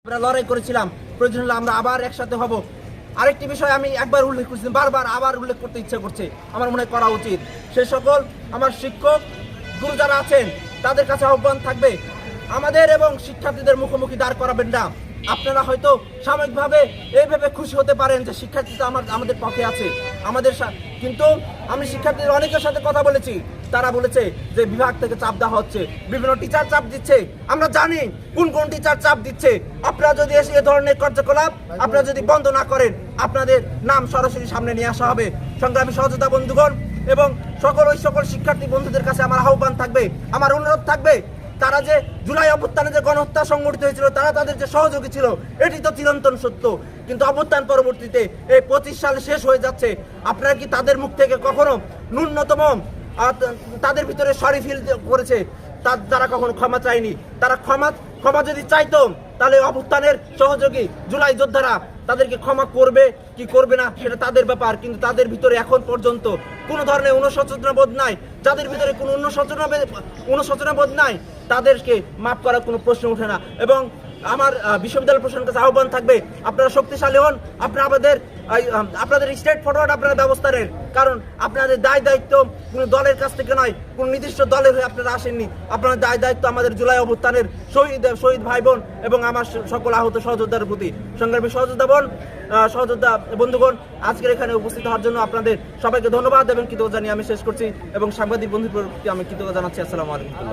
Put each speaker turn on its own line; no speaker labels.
আমরা লড়াই করেছিলাম, প্রয়োজন হলে আমরা আবার একসাথে হব। আরেকটি বিষয় আমি একবার উল্লেখ করেছি, বারবার আবার উল্লেখ করতে ইচ্ছা করছে, আমার মনে করা উচিত। সে সকল আমার শিক্ষক গুরু যারা আছেন তাদের কাছে আহ্বান থাকবে, আমাদের এবং শিক্ষার্থীদের মুখোমুখি দাঁড় করাবেন না। আপনারা হয়তো সাময়িকভাবে এইভাবে খুশি হতে পারেন যে শিক্ষার্থীরা আমাদের পক্ষে আছে, কিন্তু আমি শিক্ষার্থীদের অনেকের সাথে কথা বলেছি, তারা বলেছে যে বিভাগ থেকে চাপ দেওয়া হচ্ছে, বিভিন্ন টিচার চাপ দিচ্ছে। আমরা জানি কোন কোন টিচার চাপ দিচ্ছে। আপনারা যদি এসে এ ধরনের কার্যকলাপ আপনারা যদি বন্ধ না করেন, আপনাদের নাম সরাসরি সামনে নিয়ে আসা হবে। সংগ্রামী সহযোদ্ধা বন্ধুগণ এবং সকল শিক্ষার্থী বন্ধুদের কাছে আমার আহ্বান থাকবে, আমার অনুরোধ থাকবে, তারা যে জুলাই অভ্যুত্থানে যে গণহত্যা সংঘটিত হয়েছিল, তারা তাদের যে সহযোগী ছিল এটি তো চিরন্তন সত্য। কিন্তু অভ্যুত্থান পরবর্তীতে এই 25 সাল শেষ হয়ে যাচ্ছে, আপনারা কি তাদের মুখ থেকে কখনো ন্যূনতম তাদের ভিতরে সরি ফিল করেছে? তারা কখনো ক্ষমা চায়নি। তারা ক্ষমা যদি চাইতো তাহলে অভ্যুত্থানের সহযোগী জুলাই যোদ্ধারা তাদেরকে ক্ষমা করবে কি করবে না সেটা তাদের ব্যাপার, কিন্তু তাদের ভিতরে এখন পর্যন্ত কোনো ধরনের অনুশোচনা বোধ নাই। যাদের ভিতরে কোনো অনুশোচনা বোধ নাই তাদেরকে মাফ করার কোনো প্রশ্ন ওঠে না। এবং আমার বিশ্ববিদ্যালয় প্রশাসনের কাছে আহ্বান থাকবে, আপনারা শক্তিশালী হন, আপনাদের স্টেট ফরওয়ার্ড আপনারা ব্যবস্থা নেন, কারণ আপনাদের দায় দায়িত্ব কোনো দলের কাছ থেকে নয়, কোনো নির্দিষ্ট দলের হয়ে আপনারা আসেননি। আপনাদের দায় দায়িত্ব আমাদের জুলাই অভ্যুত্থানের শহীদ ভাই বোন এবং আমার সকল আহত সহযোদ্ধার প্রতি। সংগ্রামী সহযোদ্ধা বন্ধুগণ, আজকের এখানে উপস্থিত হওয়ার জন্য আপনাদের সবাইকে ধন্যবাদ এবং কৃতজ্ঞতা জানিয়ে আমি শেষ করছি এবং সাংবাদিক বন্ধুদের প্রতি আমি কৃতজ্ঞতা জানাচ্ছি। আসসালামু আলাইকুম।